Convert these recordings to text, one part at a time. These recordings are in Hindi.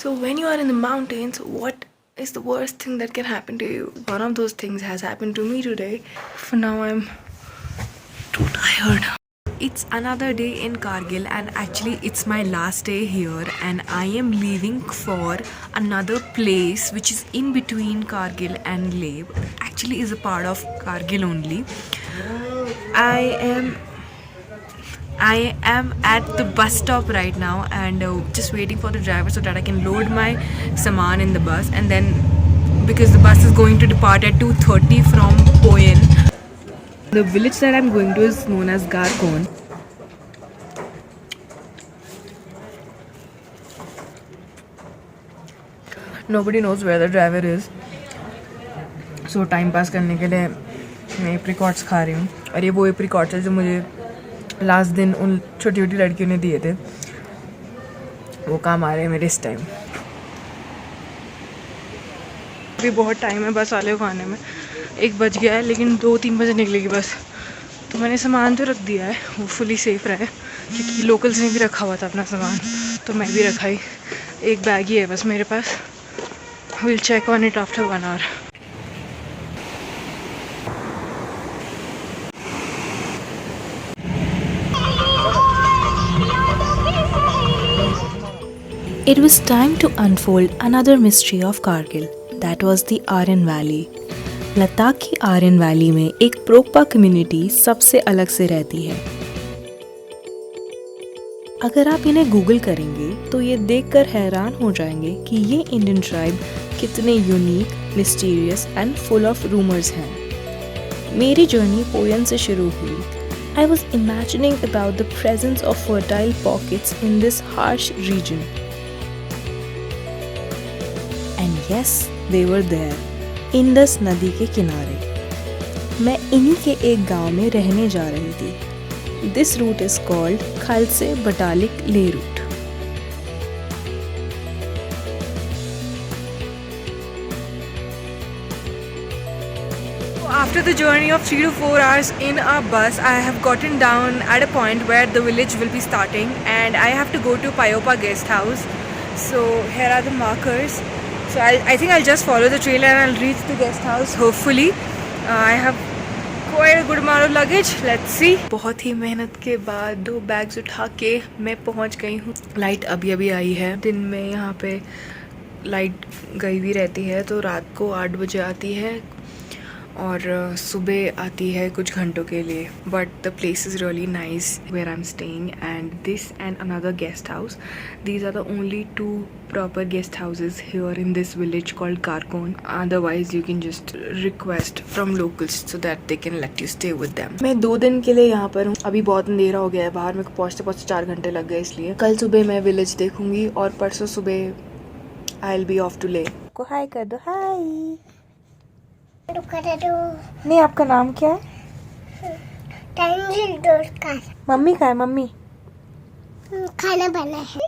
So when you are in the mountains, what is the worst thing that can happen to you? One of those things has happened to me today. For now I'm too tired. It's another day in Kargil and actually it's my last day here and I am leaving for another place which is in between Kargil and Leh. Actually is a part of Kargil only. I am at the bus stop right now and just waiting for the driver so that I can load my saman in the bus, and then because the bus is going to depart at 2:30 from Poyen. The village that I'm going to is known as Garkon. Nobody knows where the driver is. So time pass करने के लिए मैं एप्रिकॉट्स खा रही हूँ और ये वो एप्रिकॉट्स है जो मुझे लास्ट दिन उन छोटी छोटी लड़कियों ने दिए थे, वो काम आ रहे हैं मेरे इस टाइम। अभी बहुत टाइम है बस आलू खाने में, 1 बज गया है लेकिन 2-3 बजे निकलेगी बस। तो मैंने सामान तो रख दिया है, वो फुली सेफ रहे क्योंकि लोकल्स ने भी रखा हुआ था अपना सामान, तो मैं भी रखा ही। 1 बैग ही है बस मेरे पास। Will check on it after 1 hour. It was time to unfold another mystery of Kargil. That was the Aryan Valley. Ladakh की आर्यन वैली में एक प्रोकपा कम्युनिटी सबसे अलग से रहती है। अगर आप इन्हें गूगल करेंगे तो ये देखकर हैरान हो जाएंगे कि ये इंडियन ट्राइब कितने unique, mysterious and full of rumours हैं। मेरी जर्नी पोयन से शुरू हुई। I was imagining about the presence of fertile pockets in this harsh region. And yes, they were there. Indus नदी के किनारे। मैं इन्हीं के एक गांव में रहने जा रही थी। This route is called Khalse Batalik Leh route. After the journey of 3 to 4 hours in a bus, I have gotten down at a point where the village will be starting and I have to go to Payopa guest house. So here are the markers. So I think I'll just follow the trail and I'll reach the guest house hopefully. I have quite a good amount of luggage. Let's see. बहुत ही मेहनत के बाद 2 बैग्स उठा के मैं पहुंच गई हूँ। लाइट अभी अभी आई है। दिन में यहाँ पे लाइट गई हुई रहती है तो रात को 8 बजे आती है और सुबह आती है कुछ घंटों के लिए। But the place is really nice where I am staying and this and another guest house, these are the only 2 proper guest houses here in this village called Karkon. Otherwise you can just request from locals so that they can let you stay with them. मैं 2 दिन के लिए यहाँ पर हूँ। अभी बहुत अंधेरा हो गया है बाहर, मेरे को पहुँचते पहुँचते 4 घंटे लग गए, इसलिए कल सुबह मैं विलेज देखूंगी और परसों सुबह I will be off to Leh. को हाय कर दो। हाय। नहीं, आपका नाम क्या है? मम्मी का है? मम्मी खाना बना है।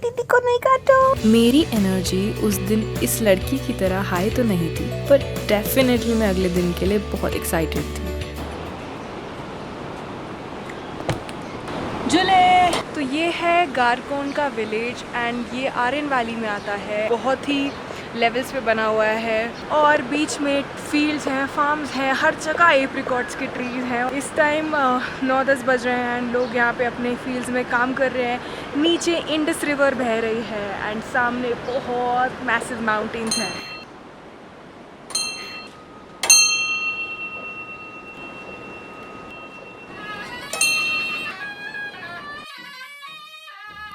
दीदी को नहीं काटो। मेरी एनर्जी उस दिन इस लड़की की तरह हाई तो नहीं थी, पर डेफिनेटली मैं अगले दिन के लिए बहुत एक्साइटेड थी। जुले तो ये है गारकोन का विलेज एंड ये आर्यन वैली में आता है। बहुत ही लेवल्स पे बना हुआ है और बीच में फील्ड्स हैं, फार्म्स हैं, हर जगह एप्रिकॉट्स के ट्रीज हैं। इस टाइम 9-10 बज रहे हैं एंड लोग यहाँ पे अपने फील्ड्स में काम कर रहे हैं। नीचे इंडस रिवर बह रही है एंड सामने बहुत मैसिव माउंटेन्स हैं।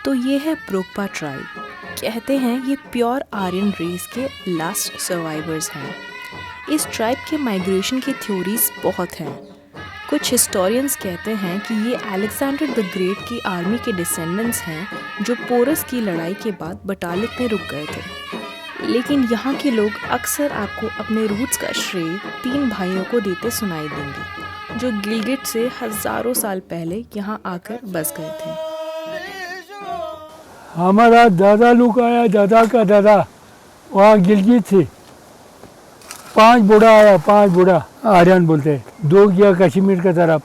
तो ये है प्रोकपा ट्राइब। कहते हैं ये प्योर आर्यन रेस के लास्ट सर्वाइवर्स हैं। इस ट्राइब के माइग्रेशन की थ्योरीज बहुत हैं। कुछ हिस्टोरियंस कहते हैं कि ये अलेक्जेंडर द ग्रेट की आर्मी के डिसेंडेंट्स हैं जो पोरस की लड़ाई के बाद बटालिक में रुक गए थे। लेकिन यहाँ के लोग अक्सर आपको अपने रूट्स का श्रेय 3 भाइयों को देते सुनाई देंगे जो गिलगिट से हज़ारों साल पहले यहाँ आकर बस गए थे। हमारा दादा लोग आया, दादा का दादा वहाँ गिलगित से 5 बूढ़ा आया, 5 बूढ़ा आर्यन बोलते हैं। 2 गया कश्मीर का तरफ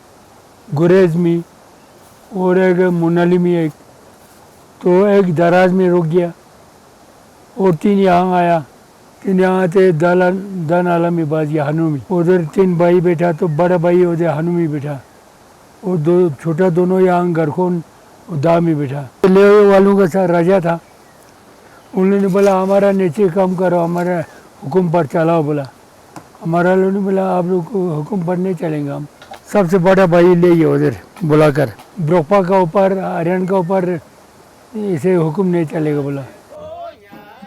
गुरेज में और एक मुनाली में एक, तो एक दराज में रुक गया और 3 यहाँ आया। 3 यहाँ थे दान आला में बाजी हनुमी, उधर 3 भाई बैठा, तो बड़ा भाई उधर हनुमी बैठा और 2 छोटा दोनों यहाँ गरखोन दा में बैठा। ले वालों का सा राजा था, उन्होंने बोला हमारा नीचे काम करो, हमारा हुक्म पर चलाओ। बोला हमारा लोगों ने बोला आप लोग को हुक्म पर नहीं चलेंगे हम। सबसे बड़ा भाई ले गया उधर बुलाकर, ब्रोपा का ऊपर आर्यन का ऊपर इसे हुक्म नहीं चलेगा बोला।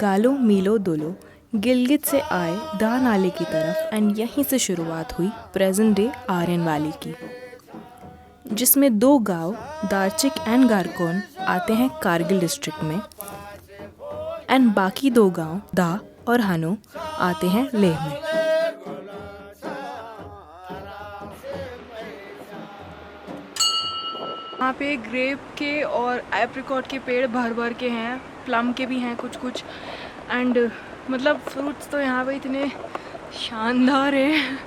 गालो मीलो दोलो गिलगित से आए दा नाले की तरफ एंड यहीं से शुरुआत हुई प्रेजेंट डे आर्यन वैली की, जिसमें 2 गांव दार्चिक एंड गारकोन आते हैं कारगिल डिस्ट्रिक्ट में एंड बाकी 2 गांव दा और हानो आते हैं लेह में। यहाँ पे ग्रेप के और एप्रिकॉट के पेड़ भर भर के हैं, प्लम के भी हैं कुछ कुछ, एंड मतलब फ्रूट्स तो यहाँ पे इतने शानदार हैं।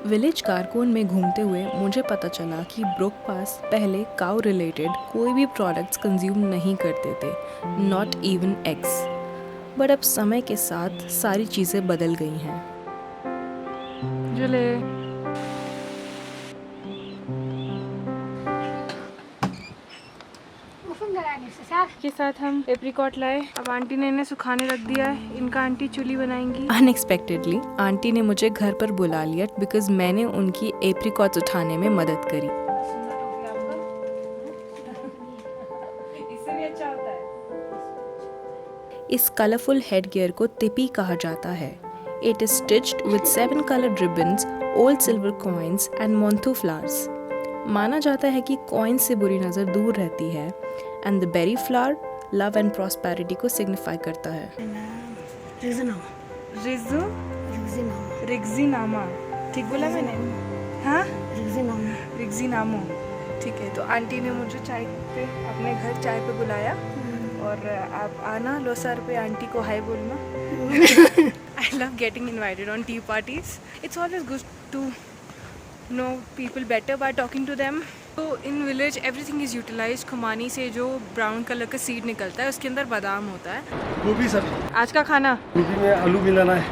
विलेज कारकोन में घूमते हुए मुझे पता चला कि ब्रोक पास पहले काउ रिलेटेड कोई भी प्रोडक्ट्स कंज्यूम नहीं करते थे, नॉट इवन एग्स, बट अब समय के साथ सारी चीज़ें बदल गई हैं। जुले के साथ हम एप्रिकॉट लाए, अब आंटी ने इन्हें सुखाने रख दिया है, इनका आंटी चुली बनाएंगी। अनएक्सपेक्टेडली आंटी ने मुझे घर पर बुला लिया बिकॉज मैंने उनकी एप्रिकॉट्स उठाने में मदद करी। इससे भी अच्छा होता है। इस कलरफुल हेडगियर को तिपी कहा जाता है। It is stitched with 7 colored ribbons, old silver coins and monthu flowers. माना जाता है कि कॉइन से बुरी नज़र दूर रहती है and the berry flower love and prosperity को सिग्निफाई करता है। रिजू रिग्जीनामा, ठीक बोला मैंने? हाँ, रिग्जीनामो, ठीक है। तो आंटी ने मुझे चाय पे अपने घर चाय पे बुलाया और आप आना लोसार पे आंटी को हाय बोलना। I love getting invited on tea parties. It's always good to know people better by talking to them. तो in village everything is utilize. खुमानी से जो ब्राउन कलर का सीड निकलता है उसके अंदर बादाम होता है। गोभी सब्जी, आज का खाना गोभी में आलू मिलाना है,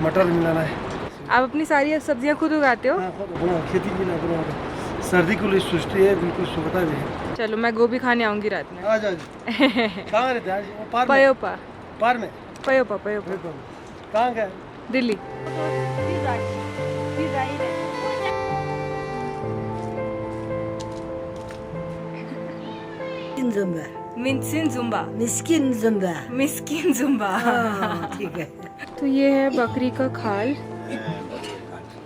मटर मिलाना है। आप अपनी सारी सब्जियां खुद उगाते हो? हाँ, खेती भी ना करो, सर्दी को लिए सुस्ती है, बिल्कुल सूखता भी है। चलो मैं गोभी खाने आऊँगी रात में। आ जाओ। कहाँ रहते हैं? पार में? पयोपा पार में? पयोपा पयोपा कहाँ गए? दिल्ली। मिस्किन जुम्बा, मिस्किन जुम्बा। ठीक है। तो ये है बकरी का खाल,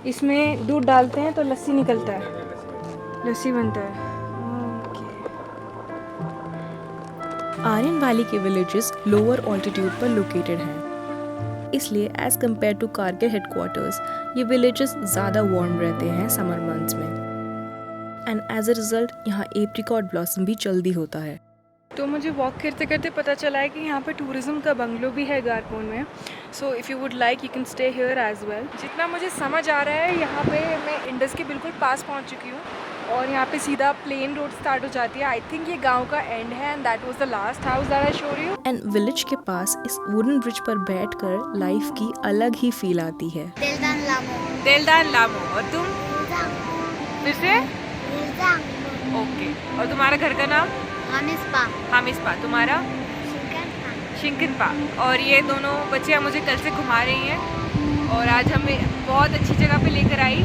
इसमें दूध डालते हैं तो लस्सी निकलता है, लस्सी बनता है। आर्यन वैली के विलेजेस लोअर ऑल्टीट्यूड पर लोकेटेड हैं, इसलिए as compared to Kargil headquarters ये विलेजेस ज़्यादा वार्म रहते हैं समर मंथ्स में एंड एज अ रिजल्ट यहाँ एप्रिकॉट ब्लॉसम भी जल्दी होता है। तो मुझे वॉक करते करते पता चला है कि यहाँ पे टूरिज़्म का बंगलो भी है गारकोन में। So if you would like you can stay here as well. जितना मुझे समझ आ रहा है यहाँ पे मैं इंडस के बिल्कुल पास पहुँच चुकी हूँ और यहाँ पे सीधा प्लेन रोड स्टार्ट हो जाती है। आई थिंक ये गांव का एंड है and that was the last house that I showed you. And village के पास इस वुडन ब्रिज पर बैठकर लाइफ की अलग ही फील आती है। दिलदान लामो। और तुम फिर से? ओके। और तुम्हारा घर का नाम? हामिस्पा। तुम्हारा? शिंकनपा। और ये दोनों बच्चियाँ मुझे कल से घुमा रही हैं और आज हमें बहुत अच्छी जगह पे लेकर आई।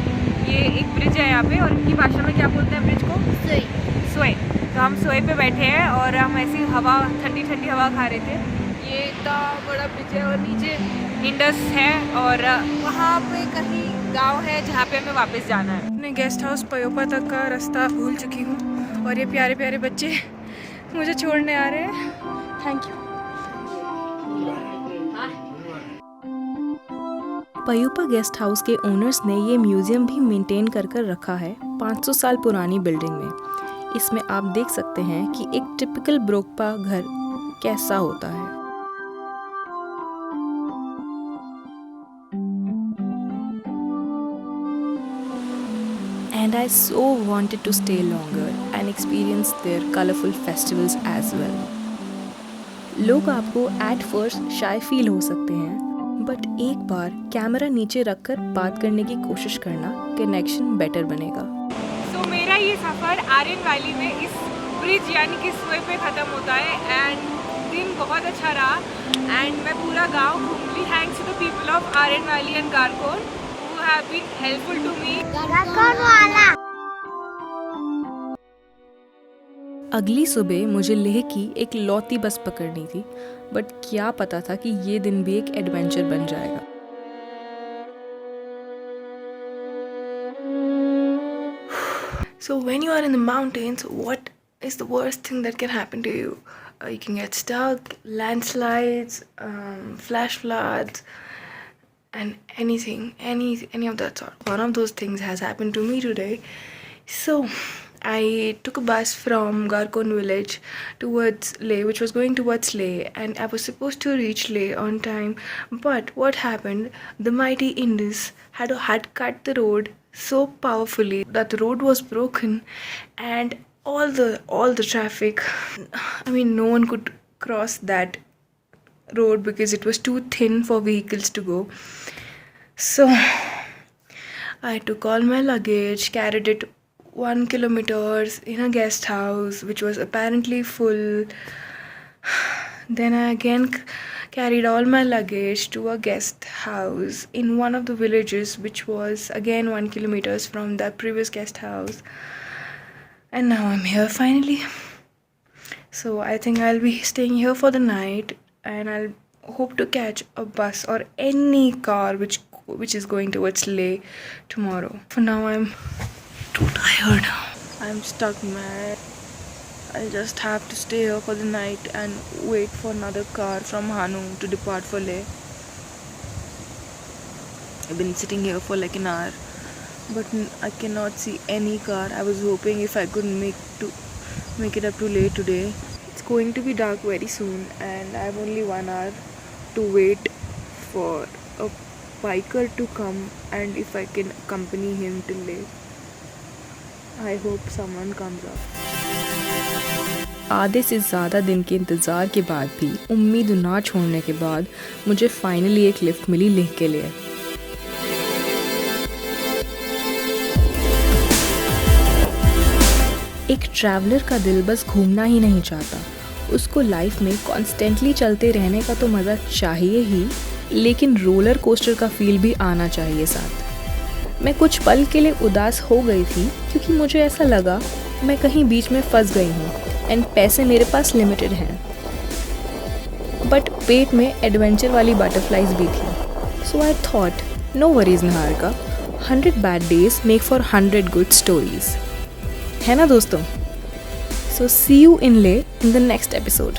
ये एक ब्रिज है यहाँ पे और इनकी भाषा में क्या बोलते हैं ब्रिज को? सोए। तो हम सोए पे बैठे हैं और हम ऐसी हवा, ठंडी ठंडी हवा खा रहे थे। ये इतना बड़ा ब्रिज है और नीचे इंडस है और वहाँ पे कहीं गांव है जहाँ पे हमें वापस जाना है। मैं गेस्ट हाउस पयोपा तक का रास्ता भूल चुकी हूँ और ये प्यारे प्यारे बच्चे मुझे छोड़ने आ रहे हैं। Thank you. Payopa guest house के ओनर्स ने ये म्यूजियम भी मेंटेन कर रखा है 500 साल पुरानी बिल्डिंग में। इसमें आप देख सकते हैं कि एक टिपिकल ब्रोकपा घर कैसा होता है। and I so wanted to stay longer and experience their colorful festivals as well. लोग आपको एट फर्स्ट शाय फील हो सकते हैं, बट एक बार कैमरा नीचे रखकर बात करने की कोशिश करना कनेक्शन बेटर बनेगा। So मेरा ये सफ़र आर्यन वैली में इस ब्रिज यानी कि स्वे पे ख़त्म होता है एंड दिन बहुत अच्छा रहा एंड मैं पूरा गांव घूम ली thanks to the people of Aryan valley and Garkon who have been helpful to me. Garkon वाला। अगली सुबह मुझे लेह की एक लौती बस पकड़नी थी, बट क्या पता था कि ये दिन भी एक एडवेंचर बन जाएगा। So when you are in the mountains, what is the worst thing that can happen to you? You can get stuck, landslides, flash floods, and anything, any of that sort. One of those things has happened to me today. So I took a bus from Garkon village towards Leh, which was going towards Leh, and I was supposed to reach Leh on time. But what happened? The mighty Indus had cut the road so powerfully that the road was broken, and all the traffic. I mean, no one could cross that road because it was too thin for vehicles to go. So I took all my luggage, carried it 1 kilometers in a guest house which was apparently full. Then I again carried all my luggage to a guest house in one of the villages which was again 1 kilometers from the previous guest house. And now I'm here finally. So I think I'll be staying here for the night and I'll hope to catch a bus or any car which is going towards Leh tomorrow. For now I'm too tired. I'm stuck, man. I'll just have to stay here for the night and wait for another car from Hanu to depart for Leh. I've been sitting here for like an hour, but I cannot see any car. I was hoping if I could make it up to Leh today. It's going to be dark very soon, and I have only 1 hour to wait for a biker to come, and if I can accompany him till Leh. I hope someone comes up. आधे से ज़्यादा दिन के इंतज़ार के बाद भी उम्मीद ना छोड़ने के बाद मुझे फाइनली एक लिफ्ट मिली लेह के लिए। एक ट्रैवलर का दिल बस घूमना ही नहीं चाहता, उसको लाइफ में कॉन्स्टेंटली चलते रहने का तो मज़ा चाहिए ही, लेकिन रोलर कोस्टर का फील भी आना चाहिए साथ। मैं कुछ पल के लिए उदास हो गई थी क्योंकि मुझे ऐसा लगा मैं कहीं बीच में फंस गई हूँ एंड पैसे मेरे पास लिमिटेड हैं, बट पेट में एडवेंचर वाली बटरफ्लाइज भी थी। So I thought no worries Niharika, 100 bad days make for 100 good stories, है ना दोस्तों? सो सी यू इन ले इन द नेक्स्ट एपिसोड।